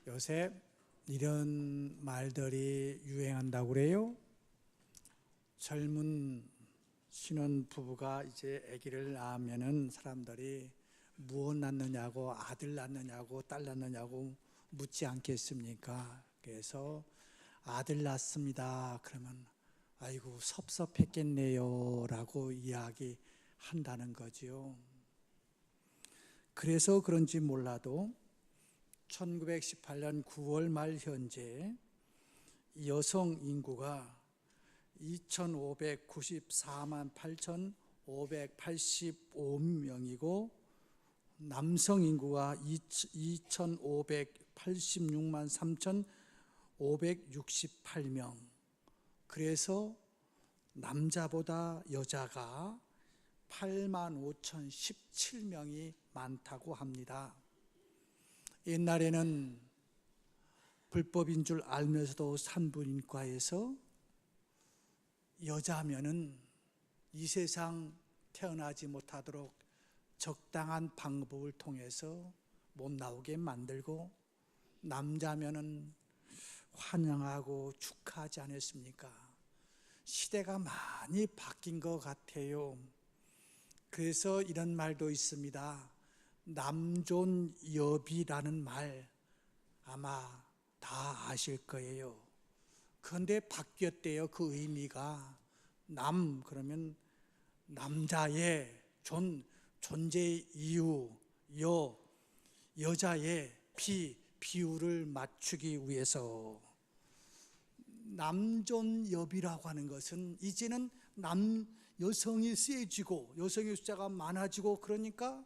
요새 이런 말들이 유행한다고 그래요. 젊은 신혼 부부가 이제 아기를 낳으면은 사람들이 무엇 낳느냐고, 아들 낳느냐고 딸 낳느냐고 묻지 않겠습니까? 그래서 아들 낳습니다 그러면 아이고 섭섭했겠네요 라고 이야기한다는 거지요. 그래서 그런지 몰라도 1918년 9월 말 현재 여성 인구가 2,594만 8,585명이고 남성 인구가 2,586만 3,568명. 그래서 남자보다 여자가 85,017명이 많다고 합니다. 옛날에는 불법인 줄 알면서도 산부인과에서 여자면은 이 세상 태어나지 못하도록 적당한 방법을 통해서 못 나오게 만들고, 남자면은 환영하고 축하하지 않았습니까? 시대가 많이 바뀐 것 같아요. 그래서 이런 말도 있습니다. 남존여비라는 말 아마 다 아실 거예요. 그런데 바뀌었대요. 그 의미가 남 그러면 남자의 존재의 이유, 여자의 비율을 맞추기 위해서 남존여비라고 하는 것은 이제는 여성이 세지고 여성의 숫자가 많아지고, 그러니까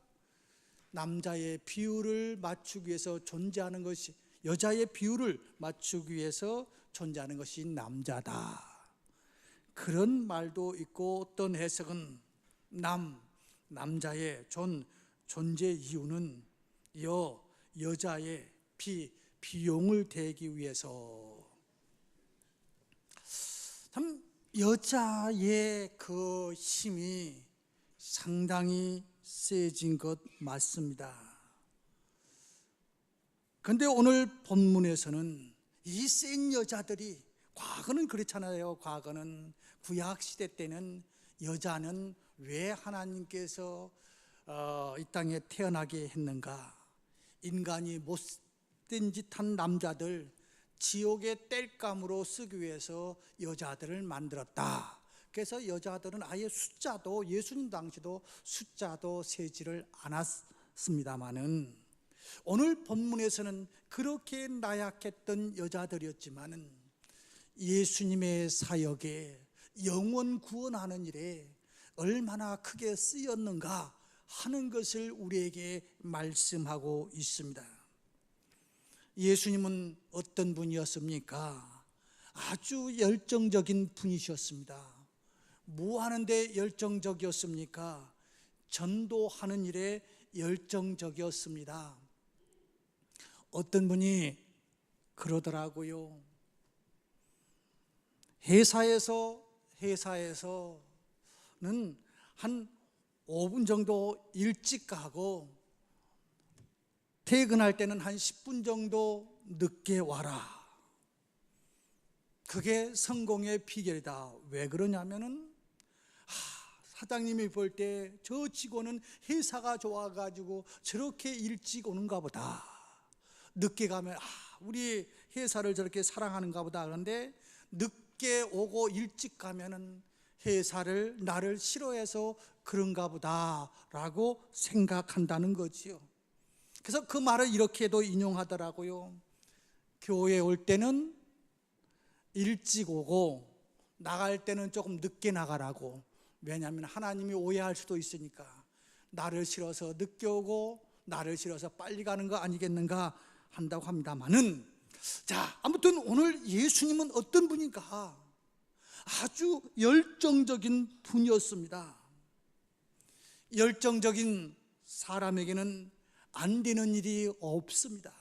남자의 비율을 맞추기 위해서 존재하는 것이, 여자의 비율을 맞추기 위해서 존재하는 것이 남자다, 그런 말도 있고, 어떤 해석은 남자의 존재 이유는 여자의 비용을 대기 위해서. 참 여자의 그 힘이 상당히 세진 것 맞습니다. 그런데 오늘 본문에서는 이 센 여자들이, 과거는 그렇잖아요. 과거는 구약시대 때는 여자는 왜 하나님께서 이 땅에 태어나게 했는가? 인간이 못된 짓 한 남자들 지옥의 땔감으로 쓰기 위해서 여자들을 만들었다. 그래서 여자들은 아예 숫자도, 예수님 당시도 숫자도 세지를 않았습니다마는, 오늘 본문에서는 그렇게 나약했던 여자들이었지만은 예수님의 사역에, 영혼 구원하는 일에 얼마나 크게 쓰였는가 하는 것을 우리에게 말씀하고 있습니다. 예수님은 어떤 분이었습니까? 아주 열정적인 분이셨습니다. 뭐 하는데 열정적이었습니까? 전도하는 일에 열정적이었습니다. 어떤 분이 그러더라고요. 회사에서는 한 5분 정도 일찍 가고 퇴근할 때는 한 10분 정도 늦게 와라. 그게 성공의 비결이다. 왜 그러냐면은 사장님이 볼 때 저 직원은 회사가 좋아가지고 저렇게 일찍 오는가 보다. 늦게 가면 우리 회사를 저렇게 사랑하는가 보다. 그런데 늦게 오고 일찍 가면은 회사를, 나를 싫어해서 그런가 보다 라고 생각한다는 거지요. 그래서 그 말을 이렇게도 인용하더라고요. 교회 올 때는 일찍 오고 나갈 때는 조금 늦게 나가라고. 왜냐하면 하나님이 오해할 수도 있으니까. 나를 싫어서 늦게 오고 나를 싫어서 빨리 가는 거 아니겠는가 한다고 합니다만은, 자, 아무튼 오늘 예수님은 어떤 분인가? 아주 열정적인 분이었습니다. 열정적인 사람에게는 안 되는 일이 없습니다.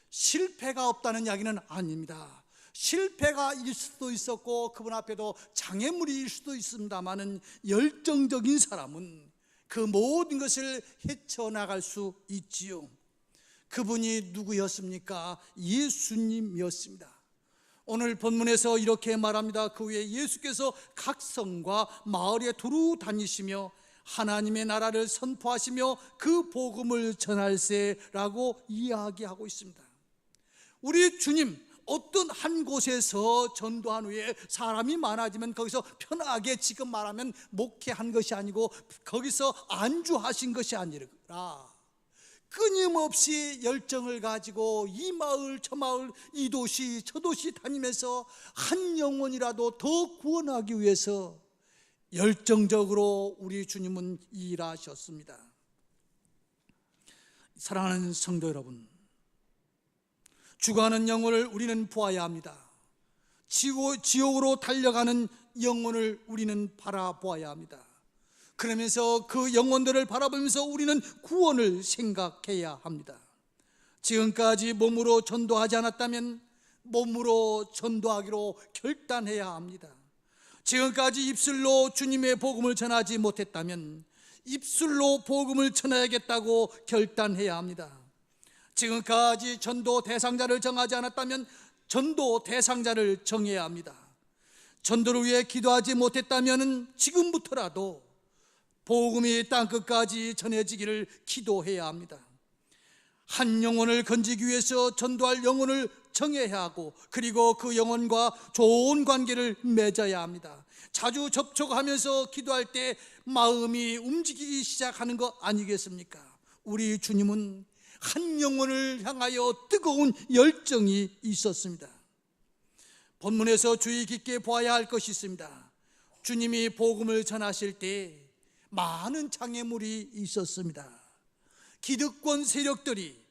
실패가 없다는 이야기는 아닙니다. 실패가 일 수도 있었고 그분 앞에도 장애물일 수도 있습니다만은, 열정적인 사람은 그 모든 것을 헤쳐나갈 수 있지요. 그분이 누구였습니까? 예수님이었습니다. 오늘 본문에서 이렇게 말합니다. 그 후에 예수께서 각 성과 마을에 두루 다니시며 하나님의 나라를 선포하시며 그 복음을 전할세라고 이야기하고 있습니다. 우리 주님 어떤 한 곳에서 전도한 후에 사람이 많아지면 거기서 편하게 지금 말하면 목회한 것이 아니고 거기서 안주하신 것이 아니라 끊임없이 열정을 가지고 이 마을 저 마을 이 도시 저 도시 다니면서 한 영혼이라도 더 구원하기 위해서 열정적으로 우리 주님은 일하셨습니다. 사랑하는 성도 여러분, 죽어가는 영혼을 우리는 보아야 합니다. 지옥으로 달려가는 영혼을 우리는 바라보아야 합니다. 그러면서 그 영혼들을 바라보면서 우리는 구원을 생각해야 합니다. 지금까지 몸으로 전도하지 않았다면 몸으로 전도하기로 결단해야 합니다. 지금까지 입술로 주님의 복음을 전하지 못했다면 입술로 복음을 전해야겠다고 결단해야 합니다. 지금까지 전도 대상자를 정하지 않았다면 전도 대상자를 정해야 합니다. 전도를 위해 기도하지 못했다면 지금부터라도 복음이 땅끝까지 전해지기를 기도해야 합니다. 한 영혼을 건지기 위해서 전도할 영혼을 정해야 하고 그리고 그 영혼과 좋은 관계를 맺어야 합니다. 자주 접촉하면서 기도할 때 마음이 움직이기 시작하는 것 아니겠습니까? 우리 주님은 한 영혼을 향하여 뜨거운 열정이 있었습니다. 본문에서 주의 깊게 보아야 할 것이 있습니다. 주님이 복음을 전하실 때 많은 장애물이 있었습니다. 기득권 세력들이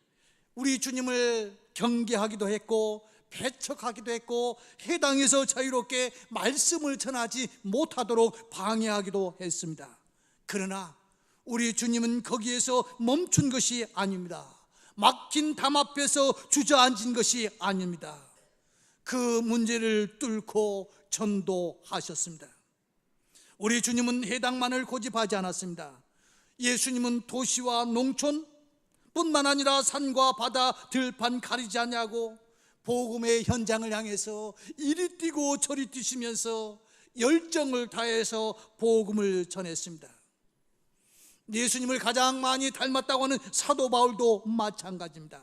우리 주님을 경계하기도 했고 배척하기도 했고 해당에서 자유롭게 말씀을 전하지 못하도록 방해하기도 했습니다. 그러나 우리 주님은 거기에서 멈춘 것이 아닙니다. 막힌 담 앞에서 주저앉은 것이 아닙니다. 그 문제를 뚫고 전도하셨습니다. 우리 주님은 해당만을 고집하지 않았습니다. 예수님은 도시와 농촌 뿐만 아니라 산과 바다 들판 가리지 않냐고 복음의 현장을 향해서 이리 뛰고 저리 뛰시면서 열정을 다해서 복음을 전했습니다. 예수님을 가장 많이 닮았다고 하는 사도 바울도 마찬가지입니다.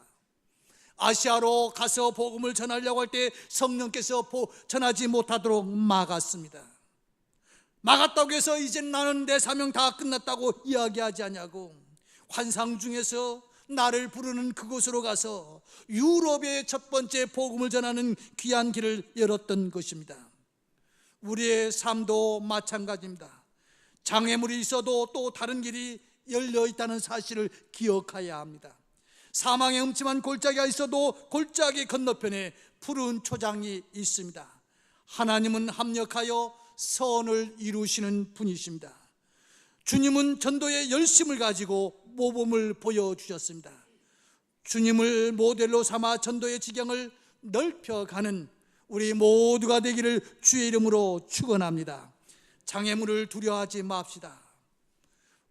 아시아로 가서 복음을 전하려고 할 때 성령께서 전하지 못하도록 막았습니다. 막았다고 해서 이제 나는 내 사명 다 끝났다고 이야기하지 않냐고 환상 중에서 나를 부르는 그곳으로 가서 유럽의 첫 번째 복음을 전하는 귀한 길을 열었던 것입니다. 우리의 삶도 마찬가지입니다. 장애물이 있어도 또 다른 길이 열려 있다는 사실을 기억해야 합니다. 사망의 음침한 골짜기가 있어도 골짜기 건너편에 푸른 초장이 있습니다. 하나님은 합력하여 선을 이루시는 분이십니다. 주님은 전도의 열심을 가지고 모범을 보여주셨습니다. 주님을 모델로 삼아 전도의 지경을 넓혀가는 우리 모두가 되기를 주의 이름으로 축원합니다. 장애물을 두려워하지 맙시다.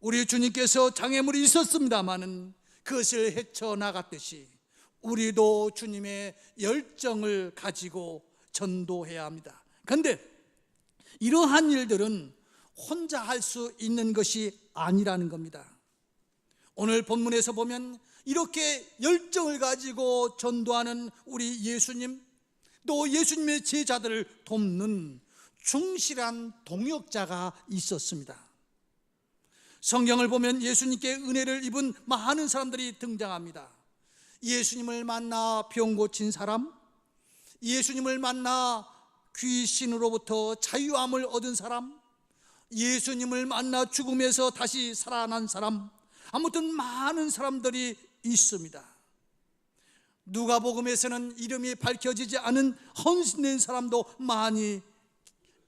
우리 주님께서 장애물이 있었습니다마는 그것을 헤쳐나갔듯이 우리도 주님의 열정을 가지고 전도해야 합니다. 그런데 이러한 일들은 혼자 할 수 있는 것이 아니라는 겁니다. 오늘 본문에서 보면 이렇게 열정을 가지고 전도하는 우리 예수님, 또 예수님의 제자들을 돕는 충실한 동역자가 있었습니다. 성경을 보면 예수님께 은혜를 입은 많은 사람들이 등장합니다. 예수님을 만나 병 고친 사람, 예수님을 만나 귀신으로부터 자유함을 얻은 사람, 예수님을 만나 죽음에서 다시 살아난 사람, 아무튼 많은 사람들이 있습니다. 누가복음에서는 이름이 밝혀지지 않은 헌신된 사람도 많이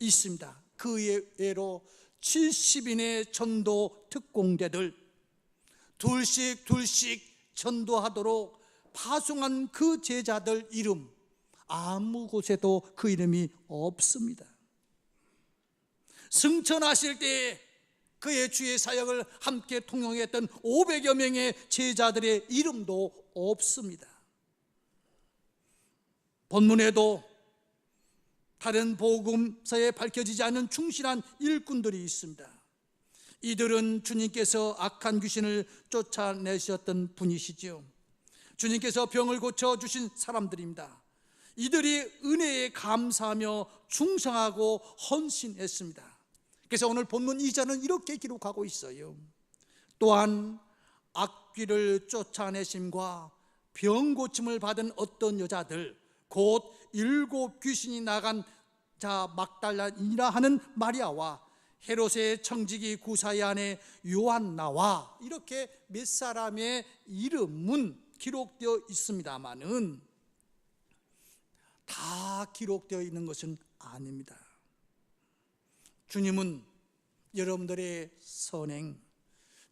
있습니다. 그 예로 70인의 전도 특공대들 둘씩 전도하도록 파송한 그 제자들 이름, 아무 곳에도 그 이름이 없습니다. 승천하실 때 그의 주의 사역을 함께 통용했던 500여 명의 제자들의 이름도 없습니다. 본문에도 다른 복음서에 밝혀지지 않은 충실한 일꾼들이 있습니다. 이들은 주님께서 악한 귀신을 쫓아내셨던 분이시죠. 주님께서 병을 고쳐주신 사람들입니다. 이들이 은혜에 감사하며 충성하고 헌신했습니다. 그래서 오늘 본문 2절은 이렇게 기록하고 있어요. 또한 악귀를 쫓아내심과 병 고침을 받은 어떤 여자들, 곧 7 귀신이 나간 자 막달라이라 하는 마리아와 헤롯의 청지기 구사의 아내 요한나와, 이렇게 몇 사람의 이름은 기록되어 있습니다마는 다 기록되어 있는 것은 아닙니다. 주님은 여러분들의 선행,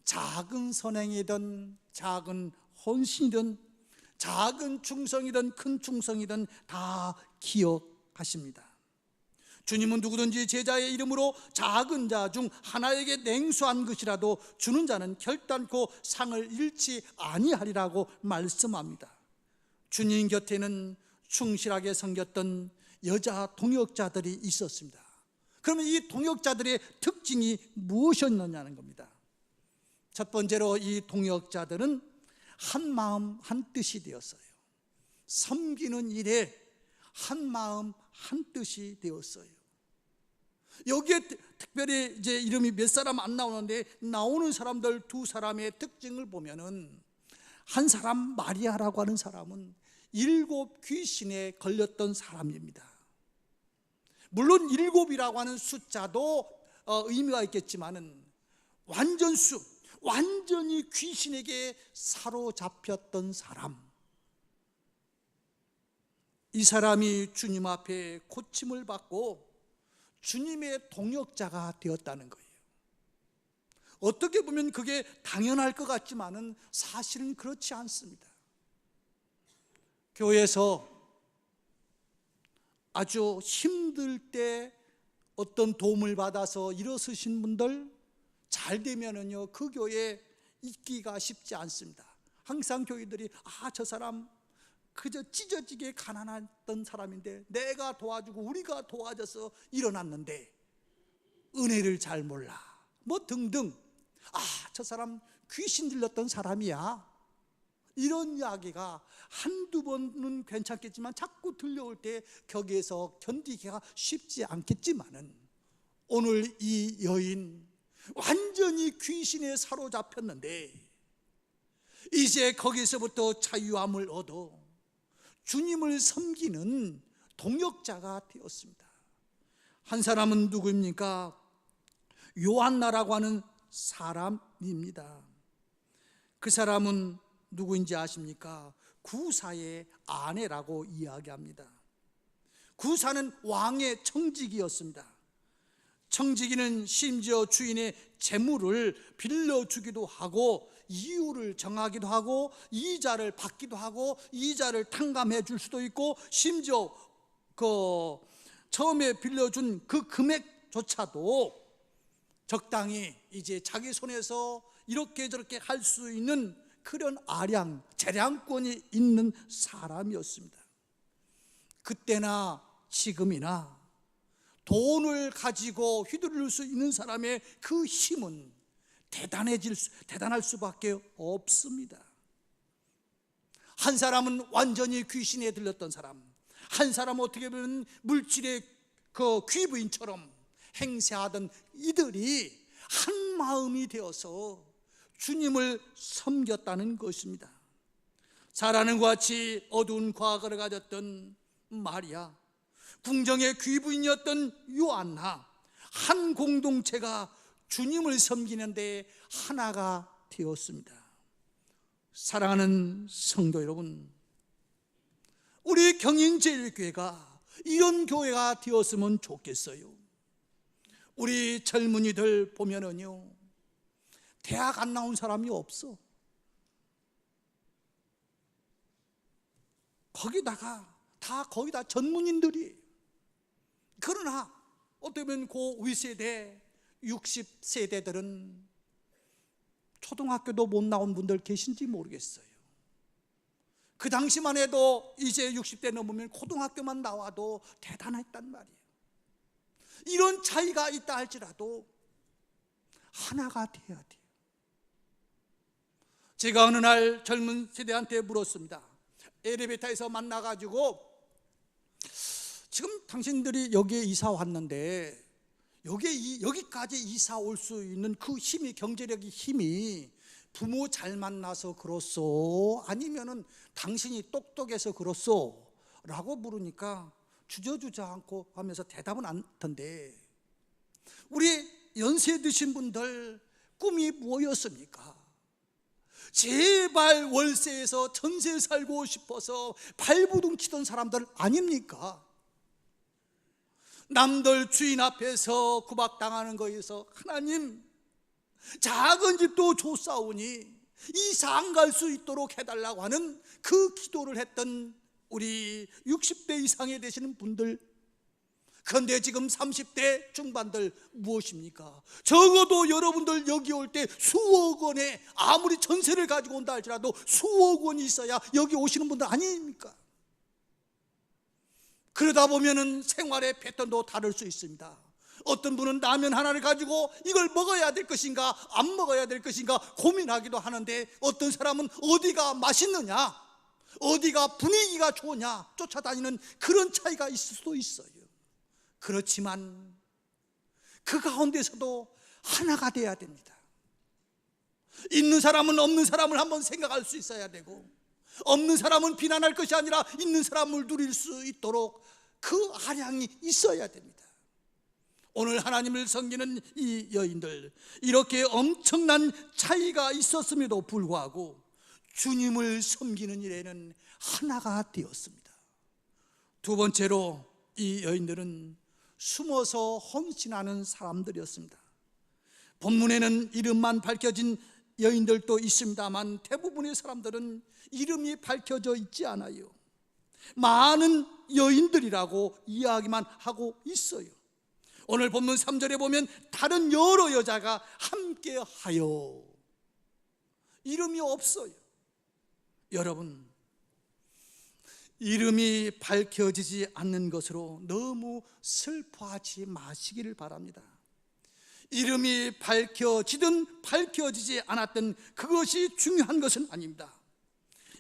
작은 선행이든 작은 헌신이든 작은 충성이든 큰 충성이든 다 기억하십니다. 주님은 누구든지 제자의 이름으로 작은 자 중 하나에게 냉수한 것이라도 주는 자는 결단코 상을 잃지 아니하리라고 말씀합니다. 주님 곁에는 충실하게 섬겼던 여자 동역자들이 있었습니다. 그러면 이 동역자들의 특징이 무엇이었느냐는 겁니다. 첫 번째로 이 동역자들은 한 마음 한 뜻이 되었어요. 섬기는 일에 한 마음 한 뜻이 되었어요. 여기에 특별히 이제 이름이 몇 사람 안 나오는데, 나오는 사람들 2사람의 특징을 보면은, 한 사람 마리아라고 하는 사람은 7 귀신에 걸렸던 사람입니다. 물론 7이라고 하는 숫자도 의미가 있겠지만은 완전히 귀신에게 사로잡혔던 사람, 이 사람이 주님 앞에 고침을 받고 주님의 동역자가 되었다는 거예요. 어떻게 보면 그게 당연할 것 같지만은 사실은 그렇지 않습니다. 교회에서 아주 힘들 때 어떤 도움을 받아서 일어서신 분들 잘 되면은요, 그 교회에 있기가 쉽지 않습니다. 항상 교회들이 저 사람 그저 찢어지게 가난했던 사람인데 내가 도와주고 우리가 도와줘서 일어났는데 은혜를 잘 몰라, 뭐 등등, 저 사람 귀신 들렸던 사람이야, 이런 이야기가 한두 번은 괜찮겠지만 자꾸 들려올 때 거기에서 견디기가 쉽지 않겠지만은, 오늘 이 여인 완전히 귀신에 사로잡혔는데 이제 거기서부터 자유함을 얻어 주님을 섬기는 동역자가 되었습니다. 한 사람은 누구입니까? 요한나라고 하는 사람입니다. 그 사람은 누구인지 아십니까? 구사의 아내라고 이야기합니다. 구사는 왕의 청지기였습니다. 청지기는 심지어 주인의 재물을 빌려주기도 하고 이유를 정하기도 하고 이자를 받기도 하고 이자를 탕감해 줄 수도 있고, 심지어 처음에 빌려준 그 금액조차도 적당히 이제 자기 손에서 이렇게 저렇게 할 수 있는 그런 재량권이 있는 사람이었습니다. 그때나 지금이나 돈을 가지고 휘두를 수 있는 사람의 그 힘은 대단할 수밖에 없습니다. 한 사람은 완전히 귀신에 들렸던 사람, 한 사람은 어떻게 보면 물질의 그 귀부인처럼 행세하던 이들이 한 마음이 되어서 주님을 섬겼다는 것입니다. 잘 아는 것 같이 어두운 과거를 가졌던 마리아, 궁정의 귀부인이었던 요한나, 한 공동체가 주님을 섬기는데 하나가 되었습니다. 사랑하는 성도 여러분, 우리 경인제일교회가 이런 교회가 되었으면 좋겠어요. 우리 젊은이들 보면은요, 대학 안 나온 사람이 없어. 거의 다 전문인들이. 그러나 어떻게 보면 고 위세대 60세대들은 초등학교도 못 나온 분들 계신지 모르겠어요. 그 당시만 해도 이제 60대 넘으면 고등학교만 나와도 대단했단 말이에요. 이런 차이가 있다 할지라도 하나가 돼야 돼요. 제가 어느 날 젊은 세대한테 물었습니다. 엘리베이터에서 만나가지고, 지금 당신들이 여기에 이사 왔는데 여기까지 이사 올 수 있는 그 힘이, 경제력이 힘이 부모 잘 만나서 그렇소? 아니면은 당신이 똑똑해서 그렇소? 라고 물으니까 주저주저 않고 하면서 대답은 않던데, 우리 연세 드신 분들 꿈이 뭐였습니까? 제발 월세에서 전세 살고 싶어서 발부둥 치던 사람들 아닙니까? 남들 주인 앞에서 구박당하는 거에서 하나님, 작은 집도 줬사오니 이사 안 갈 수 있도록 해달라고 하는 그 기도를 했던 우리 60대 이상에 되시는 분들, 그런데 지금 30대 중반들 무엇입니까? 적어도 여러분들 여기 올 때 수억 원에, 아무리 전세를 가지고 온다 할지라도 수억 원이 있어야 여기 오시는 분들 아닙니까? 그러다 보면은 생활의 패턴도 다를 수 있습니다. 어떤 분은 라면 하나를 가지고 이걸 먹어야 될 것인가 안 먹어야 될 것인가 고민하기도 하는데, 어떤 사람은 어디가 맛있느냐, 어디가 분위기가 좋으냐 쫓아다니는 그런 차이가 있을 수도 있어요. 그렇지만 그 가운데서도 하나가 돼야 됩니다. 있는 사람은 없는 사람을 한번 생각할 수 있어야 되고, 없는 사람은 비난할 것이 아니라 있는 사람을 누릴 수 있도록 그 아량이 있어야 됩니다. 오늘 하나님을 섬기는 이 여인들, 이렇게 엄청난 차이가 있었음에도 불구하고 주님을 섬기는 일에는 하나가 되었습니다. 두 번째로 이 여인들은 숨어서 헌신하는 사람들이었습니다. 본문에는 이름만 밝혀진 여인들도 있습니다만 대부분의 사람들은 이름이 밝혀져 있지 않아요. 많은 여인들이라고 이야기만 하고 있어요. 오늘 본문 3절에 보면 다른 여러 여자가 함께하여, 이름이 없어요. 여러분, 이름이 밝혀지지 않는 것으로 너무 슬퍼하지 마시기를 바랍니다. 이름이 밝혀지든 밝혀지지 않았든 그것이 중요한 것은 아닙니다.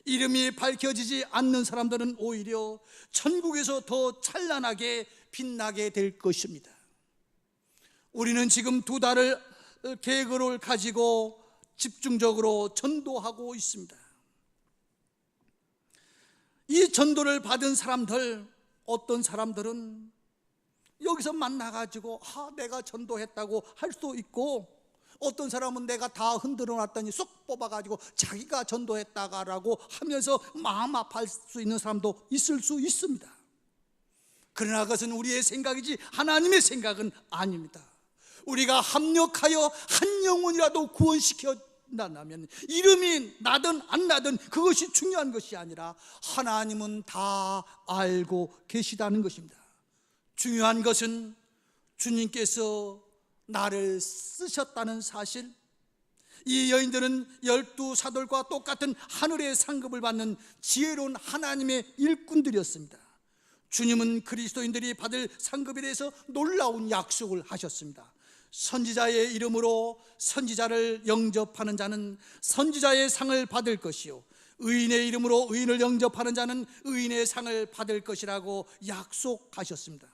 이름이 밝혀지지 않는 사람들은 오히려 천국에서 더 찬란하게 빛나게 될 것입니다. 우리는 지금 2달을 계획을 가지고 집중적으로 전도하고 있습니다. 이 전도를 받은 사람들, 어떤 사람들은 여기서 만나가지고 내가 전도했다고 할 수도 있고, 어떤 사람은 내가 다 흔들어 놨더니 쏙 뽑아가지고 자기가 전도했다가라고 하면서 마음 아파할 수 있는 사람도 있을 수 있습니다. 그러나 그것은 우리의 생각이지 하나님의 생각은 아닙니다. 우리가 합력하여 한 영혼이라도 구원시켜낸다면 이름이 나든 안 나든 그것이 중요한 것이 아니라 하나님은 다 알고 계시다는 것입니다. 중요한 것은 주님께서 나를 쓰셨다는 사실. 이 여인들은 12사도들과 똑같은 하늘의 상급을 받는 지혜로운 하나님의 일꾼들이었습니다. 주님은 그리스도인들이 받을 상급에 대해서 놀라운 약속을 하셨습니다. 선지자의 이름으로 선지자를 영접하는 자는 선지자의 상을 받을 것이요, 의인의 이름으로 의인을 영접하는 자는 의인의 상을 받을 것이라고 약속하셨습니다.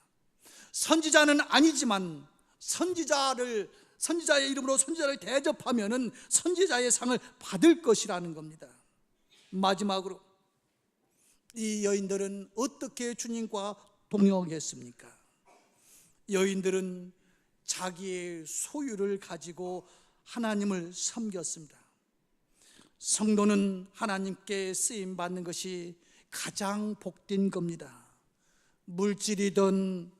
선지자는 아니지만 선지자의 이름으로 선지자를 대접하면은 선지자의 상을 받을 것이라는 겁니다. 마지막으로 이 여인들은 어떻게 주님과 동역했습니까? 여인들은 자기의 소유를 가지고 하나님을 섬겼습니다. 성도는 하나님께 쓰임 받는 것이 가장 복된 겁니다. 물질이든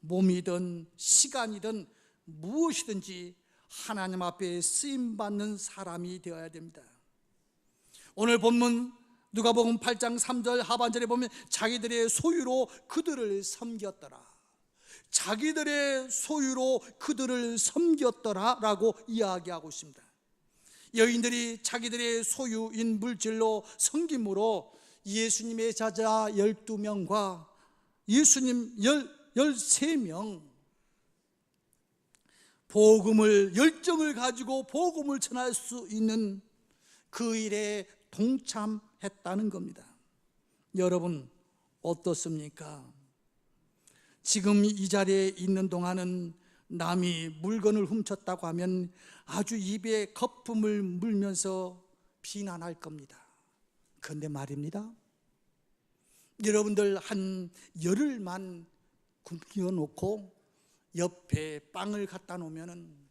몸이든 시간이든 무엇이든지 하나님 앞에 쓰임 받는 사람이 되어야 됩니다. 오늘 본문 누가복음 8장 3절 하반절에 보면 자기들의 소유로 그들을 섬겼더라. 자기들의 소유로 그들을 섬겼더라라고 이야기하고 있습니다. 여인들이 자기들의 소유인 물질로 섬김으로 예수님의 제자 12명과 예수님 13명 복음을, 열정을 가지고 복음을 전할 수 있는 그 일에 동참했다는 겁니다. 여러분 어떻습니까? 지금 이 자리에 있는 동안은 남이 물건을 훔쳤다고 하면 아주 입에 거품을 물면서 비난할 겁니다. 그런데 말입니다, 여러분들 한 열흘만 굶겨놓고 옆에 빵을 갖다 놓으면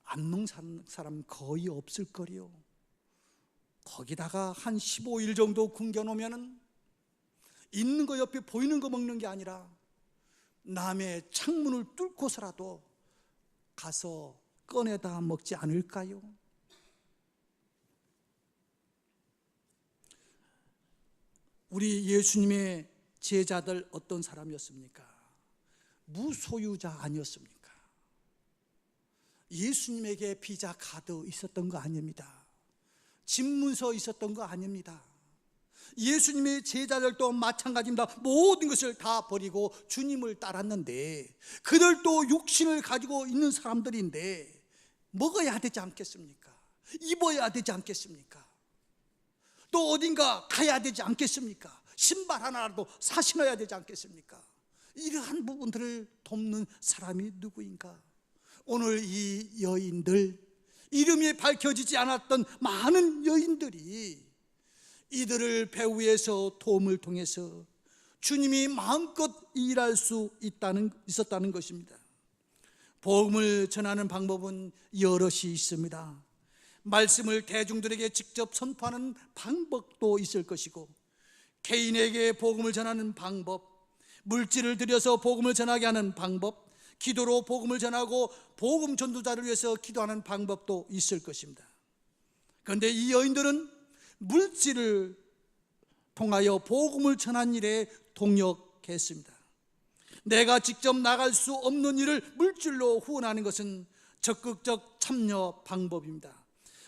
안 먹는 사람 거의 없을 거리요. 거기다가 한 15일 정도 굶겨놓으면 있는 거 옆에 보이는 거 먹는 게 아니라 남의 창문을 뚫고서라도 가서 꺼내다 먹지 않을까요? 우리 예수님의 제자들 어떤 사람이었습니까? 무소유자 아니었습니까? 예수님에게 비자 가득 있었던 거 아닙니다. 집문서 있었던 거 아닙니다. 예수님의 제자들도 마찬가지입니다. 모든 것을 다 버리고 주님을 따랐는데 그들도 육신을 가지고 있는 사람들인데 먹어야 되지 않겠습니까? 입어야 되지 않겠습니까? 또 어딘가 가야 되지 않겠습니까? 신발 하나라도 사 신어야 되지 않겠습니까? 이러한 부분들을 돕는 사람이 누구인가? 오늘 이 여인들, 이름이 밝혀지지 않았던 많은 여인들이 이들을 배후에서 도움을 통해서 주님이 마음껏 일할 수 있었다는 것입니다. 복음을 전하는 방법은 여럿이 있습니다. 말씀을 대중들에게 직접 선포하는 방법도 있을 것이고, 개인에게 복음을 전하는 방법, 물질을 들여서 복음을 전하게 하는 방법, 기도로 복음을 전하고 복음 전도자를 위해서 기도하는 방법도 있을 것입니다. 그런데 이 여인들은 물질을 통하여 복음을 전한 일에 동역했습니다. 내가 직접 나갈 수 없는 일을 물질로 후원하는 것은 적극적 참여 방법입니다.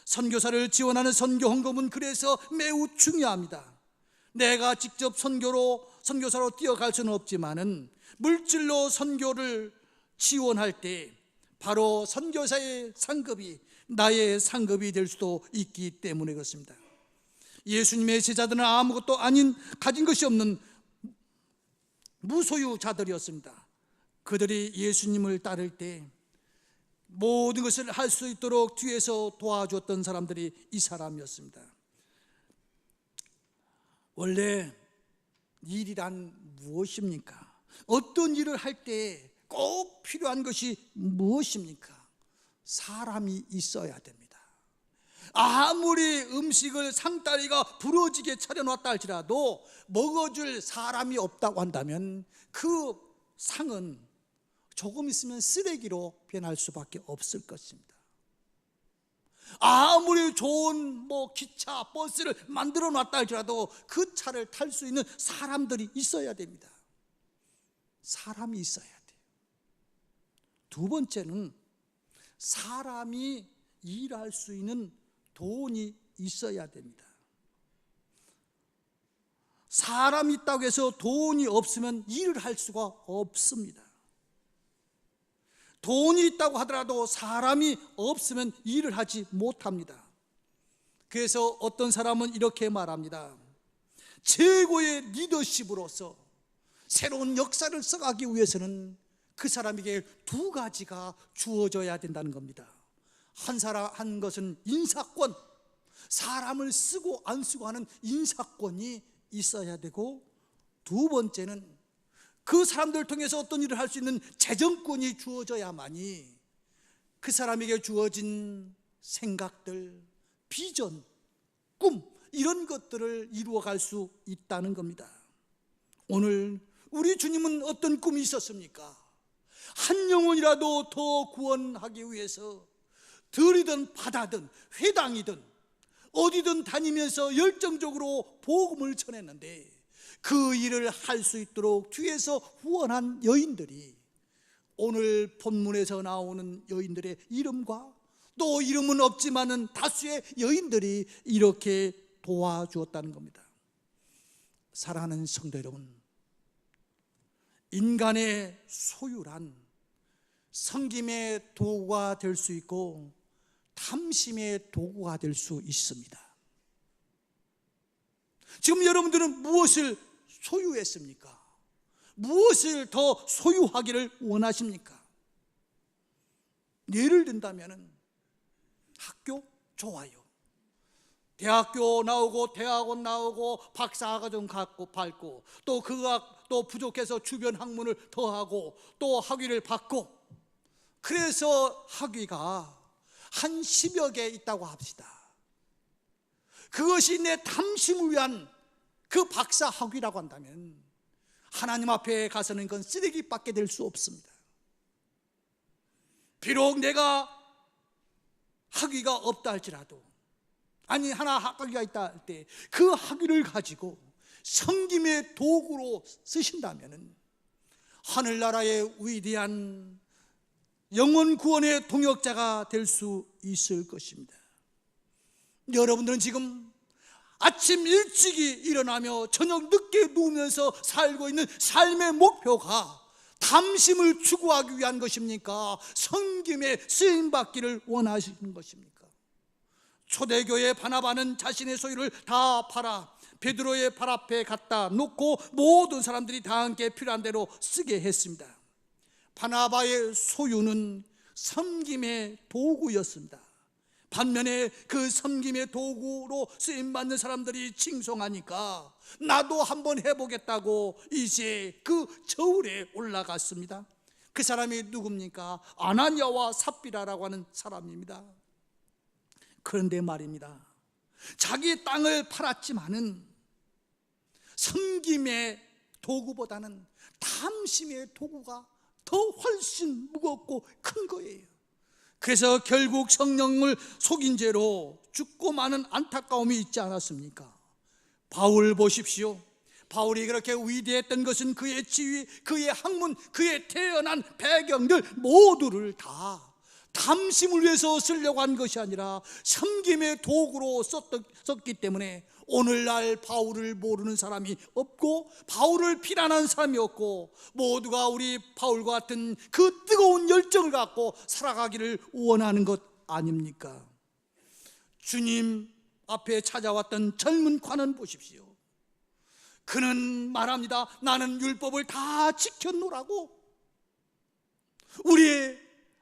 선교사를 지원하는 선교 헌금은 그래서 매우 중요합니다. 내가 직접 선교사로 뛰어갈 수는 없지만은 물질로 선교를 지원할 때 바로 선교사의 상급이 나의 상급이 될 수도 있기 때문에 그렇습니다. 예수님의 제자들은 아무것도 아닌, 가진 것이 없는 무소유자들이었습니다. 그들이 예수님을 따를 때 모든 것을 할 수 있도록 뒤에서 도와줬던 사람들이 이 사람이었습니다. 원래 일이란 무엇입니까? 어떤 일을 할 때 꼭 필요한 것이 무엇입니까? 사람이 있어야 됩니다. 아무리 음식을 상다리가 부러지게 차려놨다 할지라도 먹어줄 사람이 없다고 한다면 그 상은 조금 있으면 쓰레기로 변할 수밖에 없을 것입니다. 아무리 좋은 기차, 버스를 만들어 놨다 할지라도 그 차를 탈 수 있는 사람들이 있어야 됩니다. 사람이 있어야 돼요. 두 번째는 사람이 일할 수 있는 돈이 있어야 됩니다. 사람이 있다고 해서 돈이 없으면 일을 할 수가 없습니다. 돈이 있다고 하더라도 사람이 없으면 일을 하지 못합니다. 그래서 어떤 사람은 이렇게 말합니다. 최고의 리더십으로서 새로운 역사를 써가기 위해서는 그 사람에게 두 가지가 주어져야 된다는 겁니다. 한 것은 인사권, 사람을 쓰고 안 쓰고 하는 인사권이 있어야 되고, 두 번째는 그 사람들을 통해서 어떤 일을 할 수 있는 재정권이 주어져야만이 그 사람에게 주어진 생각들, 비전, 꿈, 이런 것들을 이루어갈 수 있다는 겁니다. 오늘 우리 주님은 어떤 꿈이 있었습니까? 한 영혼이라도 더 구원하기 위해서 들이든 바다든 회당이든 어디든 다니면서 열정적으로 복음을 전했는데, 그 일을 할 수 있도록 뒤에서 후원한 여인들이, 오늘 본문에서 나오는 여인들의 이름과 또 이름은 없지만은 다수의 여인들이 이렇게 도와주었다는 겁니다. 사랑하는 성도 여러분, 인간의 소유란 섬김의 도구가 될 수 있고 탐심의 도구가 될 수 있습니다. 지금 여러분들은 무엇을 소유했습니까? 무엇을 더 소유하기를 원하십니까? 예를 든다면 학교 좋아요. 대학교 나오고 대학원 나오고 박사과정 밟고 또 부족해서 주변 학문을 더하고 또 학위를 받고, 그래서 학위가 한 10여 개 있다고 합시다. 그것이 내 탐심을 위한 그 박사 학위라고 한다면 하나님 앞에 가서는 그건 쓰레기밖에 될 수 없습니다. 비록 내가 학위가 없다 할지라도, 아니 하나 학위가 있다 할 때 그 학위를 가지고 섬김의 도구로 쓰신다면 하늘나라의 위대한 영혼 구원의 동역자가 될 수 있을 것입니다. 여러분들은 지금 아침 일찍이 일어나며 저녁 늦게 누우면서 살고 있는 삶의 목표가 탐심을 추구하기 위한 것입니까? 섬김에 쓰임받기를 원하시는 것입니까? 초대교회 바나바는 자신의 소유를 다 팔아 베드로의 발 앞에 갖다 놓고 모든 사람들이 다 함께 필요한 대로 쓰게 했습니다. 바나바의 소유는 섬김의 도구였습니다. 반면에 그 섬김의 도구로 쓰임받는 사람들이 칭송하니까 나도 한번 해보겠다고 이제 그 저울에 올라갔습니다. 그 사람이 누굽니까? 아나니아와 삽비라라고 하는 사람입니다. 그런데 말입니다, 자기 땅을 팔았지만은 섬김의 도구보다는 탐심의 도구가 더 훨씬 무겁고 큰 거예요. 그래서 결국 성령을 속인 죄로 죽고 마는 안타까움이 있지 않았습니까? 바울 보십시오. 바울이 그렇게 위대했던 것은 그의 지위, 그의 학문, 그의 태어난 배경들 모두를 다 탐심을 위해서 쓰려고 한 것이 아니라 섬김의 도구로 썼기 때문에 오늘날 바울을 모르는 사람이 없고 바울을 비난하는 사람이 없고, 모두가 우리 바울과 같은 그 뜨거운 열정을 갖고 살아가기를 원하는 것 아닙니까? 주님 앞에 찾아왔던 젊은 관원 보십시오. 그는 말합니다. 나는 율법을 다 지켰노라고. 우리의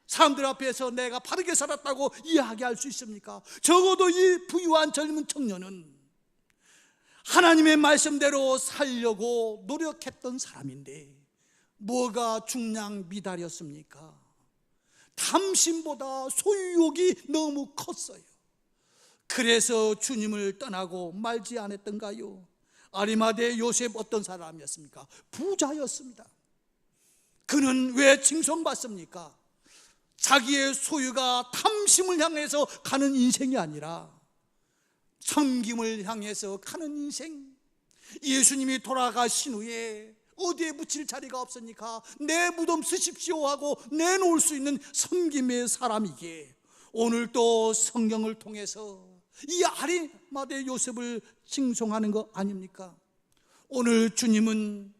사람들 앞에서 내가 바르게 살았다고 이야기할 수 있습니까? 적어도 이 부유한 젊은 청년은 하나님의 말씀대로 살려고 노력했던 사람인데 뭐가 중량미달이었습니까? 탐심보다 소유욕이 너무 컸어요. 그래서 주님을 떠나고 말지 않았던가요? 아리마대 요셉 어떤 사람이었습니까? 부자였습니다. 그는 왜 칭송받습니까? 자기의 소유가 탐심을 향해서 가는 인생이 아니라 섬김을 향해서 가는 인생. 예수님이 돌아가신 후에 어디에 묻힐 자리가 없으니까 내 무덤 쓰십시오 하고 내놓을 수 있는 섬김의 사람이기에 오늘 또 성경을 통해서 이 아리마대 요셉을 칭송하는 거 아닙니까? 오늘 주님은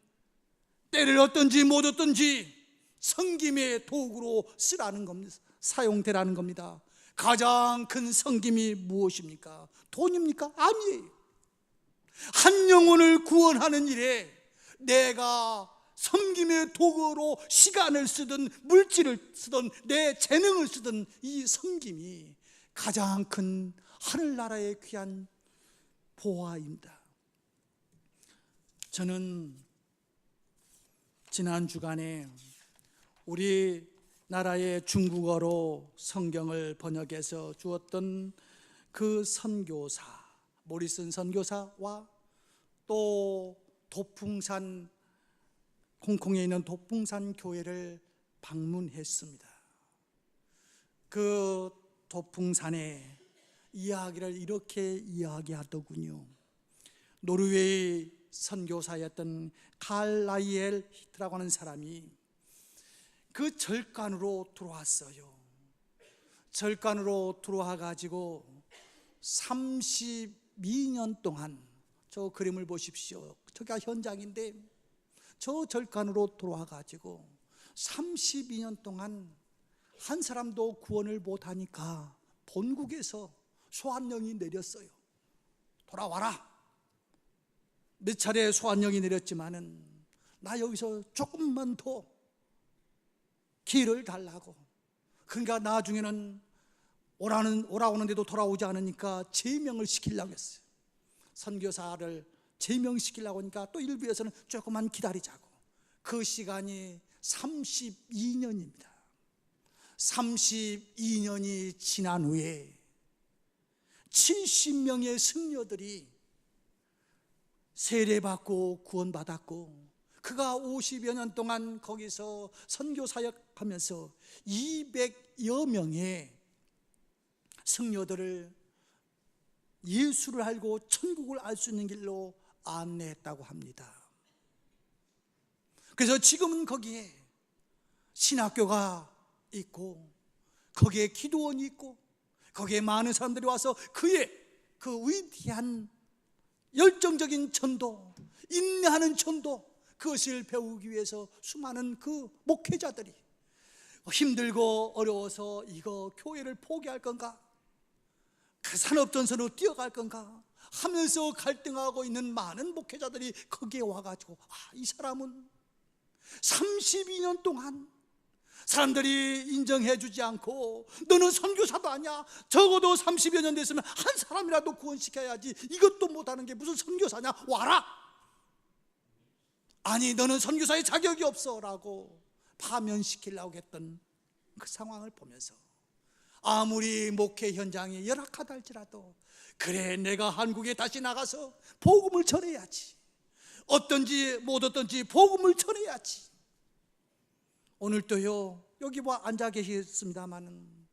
때를 얻든지 못 얻든지 섬김의 도구로 쓰라는 겁니다. 사용되라는 겁니다. 가장 큰 섬김이 무엇입니까? 돈입니까? 아니에요. 한 영혼을 구원하는 일에 내가 섬김의 도구로 시간을 쓰든 물질을 쓰든 내 재능을 쓰든 이 섬김이 가장 큰 하늘나라의 귀한 보화입니다. 저는 지난 주간에 우리 나라의 중국어로 성경을 번역해서 주었던 그 선교사 모리슨 선교사와 또 도풍산, 홍콩에 있는 도풍산 교회를 방문했습니다. 그 도풍산의 이야기를 이렇게 이야기하더군요. 노르웨이 선교사였던 칼라이엘 히트라고 하는 사람이 그 절간으로 들어왔어요. 절간으로 들어와 가지고 32년 동안, 저 그림을 보십시오. 저기가 현장인데 저 절간으로 들어와 가지고 32년 동안 한 사람도 구원을 못하니까 본국에서 소환령이 내렸어요. 돌아와라. 몇 차례 소환령이 내렸지만은 나 여기서 조금만 더 길을 달라고. 그러니까 나중에는 오라오는데도 돌아오지 않으니까 제명을 시키려고 했어요. 선교사를 제명시키려고 하니까 또 일부에서는 조금만 기다리자고. 그 시간이 32년입니다. 32년이 지난 후에 70명의 승려들이 세례받고 구원받았고, 그가 50여 년 동안 거기서 선교사역하면서 200여 명의 승려들을 예수를 알고 천국을 알 수 있는 길로 안내했다고 합니다. 그래서 지금은 거기에 신학교가 있고, 거기에 기도원이 있고, 거기에 많은 사람들이 와서 그의 그 위대한 열정적인 전도, 인내하는 전도, 그것을 배우기 위해서 수많은 그 목회자들이 힘들고 어려워서 이거 교회를 포기할 건가, 그 산업전선으로 뛰어갈 건가 하면서 갈등하고 있는 많은 목회자들이 거기에 와가지고, 이 사람은 32년 동안 사람들이 인정해 주지 않고, 너는 선교사도 아니야, 적어도 30여 년 됐으면 한 사람이라도 구원시켜야지, 이것도 못하는 게 무슨 선교사냐, 와라. 아니 너는 선교사의 자격이 없어 라고 파면시키려고 했던 그 상황을 보면서, 아무리 목회 현장이 열악하다 할지라도 그래, 내가 한국에 다시 나가서 복음을 전해야지, 어떤지 못 어떤지 복음을 전해야지. 오늘도요, 여기 앉아 계시겠습니다만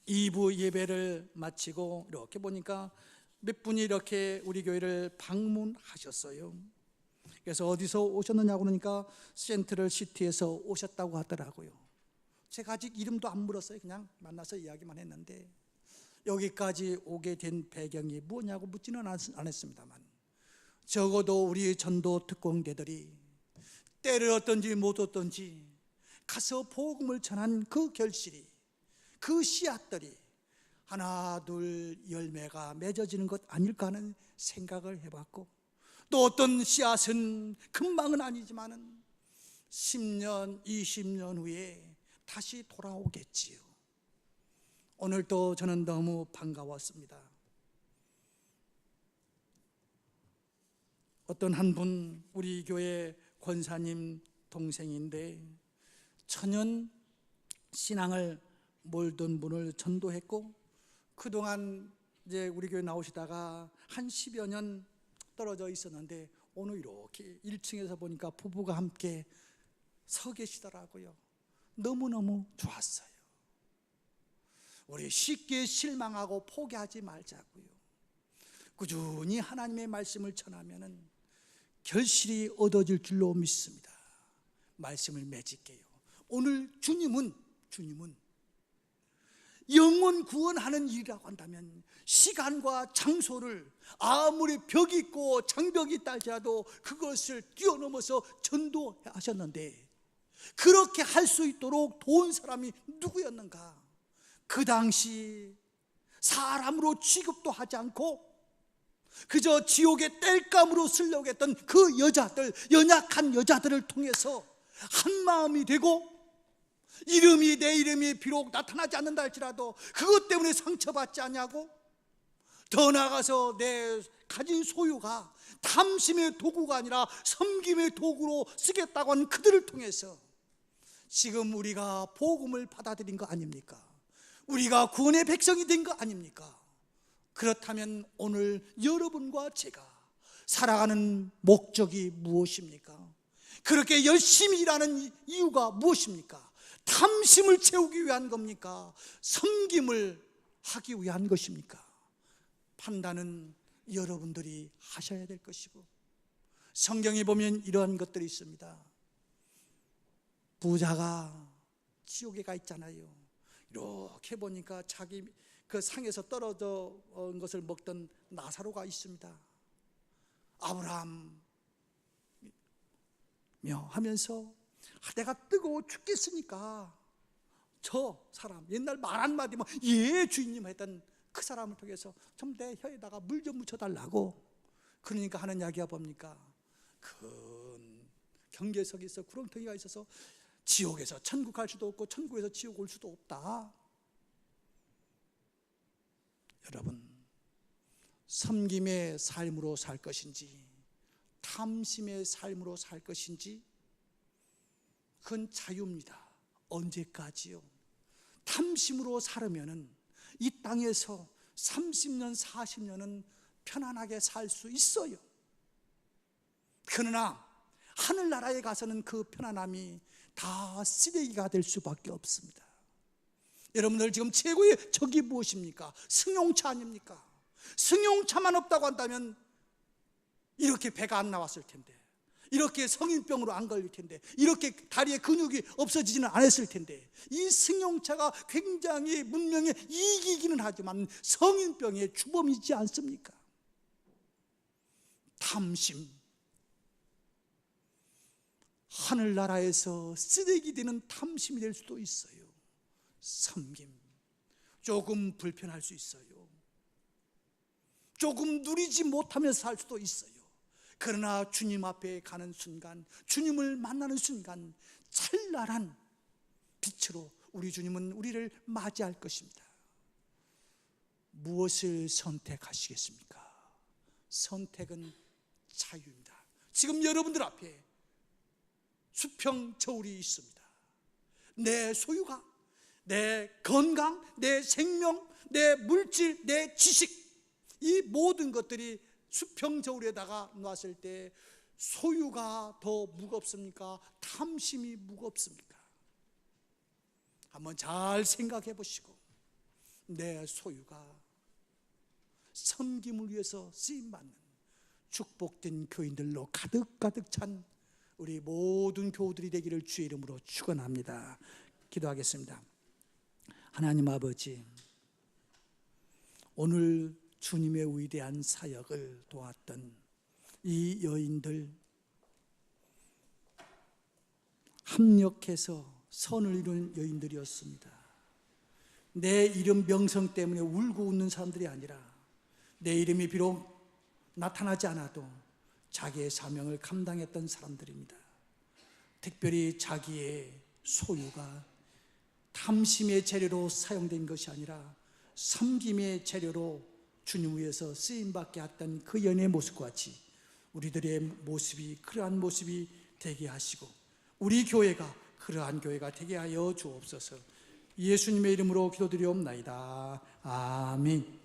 2부 예배를 마치고 이렇게 보니까 몇 분이 이렇게 우리 교회를 방문하셨어요. 그래서 어디서 오셨느냐고 그러니까 센트럴 시티에서 오셨다고 하더라고요. 제가 아직 이름도 안 물었어요. 그냥 만나서 이야기만 했는데, 여기까지 오게 된 배경이 뭐냐고 묻지는 않았습니다만, 적어도 우리 전도 특공대들이 때를 얻든지 못 얻든지 가서 복음을 전한 그 결실이, 그 씨앗들이 하나 둘 열매가 맺어지는 것 아닐까 하는 생각을 해봤고, 또 어떤 씨앗은 금방은 아니지만은 10년 20년 후에 다시 돌아오겠지요. 오늘도 저는 너무 반가웠습니다. 어떤 한 분, 우리 교회 권사님 동생인데 천연 신앙을 몰던 분을 전도했고, 그동안 이제 우리 교회 나오시다가 한 10여 년 떨어져 있었는데, 오늘 이렇게 1층에서 보니까 부부가 함께 서 계시더라고요. 너무너무 좋았어요. 우리 쉽게 실망하고 포기하지 말자고요. 꾸준히 하나님의 말씀을 전하면은 결실이 얻어질 줄로 믿습니다. 말씀을 맺을게요. 오늘 주님은 영혼 구원하는 일이라고 한다면 시간과 장소를 아무리 벽이 있고 장벽이 있다 할지라도 그것을 뛰어넘어서 전도하셨는데, 그렇게 할 수 있도록 도운 사람이 누구였는가? 그 당시 사람으로 취급도 하지 않고 그저 지옥의 땔감으로 쓰려고 했던 그 여자들, 연약한 여자들을 통해서 한 마음이 되고, 내 이름이 비록 나타나지 않는다 할지라도 그것 때문에 상처받지 않냐고, 더 나아가서 내 가진 소유가 탐심의 도구가 아니라 섬김의 도구로 쓰겠다고 하는 그들을 통해서 지금 우리가 복음을 받아들인 거 아닙니까? 우리가 구원의 백성이 된 거 아닙니까? 그렇다면 오늘 여러분과 제가 살아가는 목적이 무엇입니까? 그렇게 열심히 일하는 이유가 무엇입니까? 탐심을 채우기 위한 겁니까? 섬김을 하기 위한 것입니까? 판단은 여러분들이 하셔야 될 것이고, 성경에 보면 이러한 것들이 있습니다. 부자가 지옥에 가 있잖아요. 이렇게 보니까 자기 그 상에서 떨어져 온 것을 먹던 나사로가 있습니다. 아브라함 하면서 내가 뜨거워 죽겠으니까 저 사람, 옛날 말 한마디 예 주인님 했던 그 사람을 통해서 좀 내 혀에다가 물 좀 묻혀달라고. 그러니까 하는 이야기가 뭡니까? 큰 경계석이 있어, 구렁텅이가 있어서 지옥에서 천국 갈 수도 없고 천국에서 지옥 올 수도 없다. 여러분, 섬김의 삶으로 살 것인지 탐심의 삶으로 살 것인지 그건 자유입니다. 언제까지요? 탐심으로 살으면은 이 땅에서 30년 40년은 편안하게 살 수 있어요. 그러나 하늘나라에 가서는 그 편안함이 다 쓰레기가 될 수밖에 없습니다. 여러분들 지금 최고의 적이 무엇입니까? 승용차 아닙니까? 승용차만 없다고 한다면 이렇게 배가 안 나왔을 텐데, 이렇게 성인병으로 안 걸릴 텐데, 이렇게 다리에 근육이 없어지지는 않았을 텐데, 이 승용차가 굉장히 문명에 이기기는 하지만 성인병의 주범이지 않습니까? 탐심, 하늘나라에서 쓰레기 되는 탐심이 될 수도 있어요. 섬김, 조금 불편할 수 있어요. 조금 누리지 못하면서 살 수도 있어요. 그러나 주님 앞에 가는 순간, 주님을 만나는 순간 찬란한 빛으로 우리 주님은 우리를 맞이할 것입니다. 무엇을 선택하시겠습니까? 선택은 자유입니다. 지금 여러분들 앞에 수평 저울이 있습니다. 내 소유가, 내 건강, 내 생명, 내 물질, 내 지식, 이 모든 것들이 수평 저울에다가 놨을 때 소유가 더 무겁습니까? 탐심이 무겁습니까? 한번 잘 생각해 보시고, 내 소유가 섬김을 위해서 쓰임받는 축복된 교인들로 가득가득 찬 우리 모든 교우들이 되기를 주의 이름으로 축원합니다. 기도하겠습니다. 하나님 아버지, 오늘 주님의 위대한 사역을 도왔던 이 여인들, 합력해서 선을 이룬 여인들이었습니다. 내 이름 명성 때문에 울고 웃는 사람들이 아니라, 내 이름이 비록 나타나지 않아도 자기의 사명을 감당했던 사람들입니다. 특별히 자기의 소유가 탐심의 재료로 사용된 것이 아니라 섬김의 재료로 주님 위해서 쓰임받게 했던 그 연의 모습과 같이 우리들의 모습이 그러한 모습이 되게 하시고, 우리 교회가 그러한 교회가 되게 하여 주옵소서. 예수님의 이름으로 기도드리옵나이다. 아멘.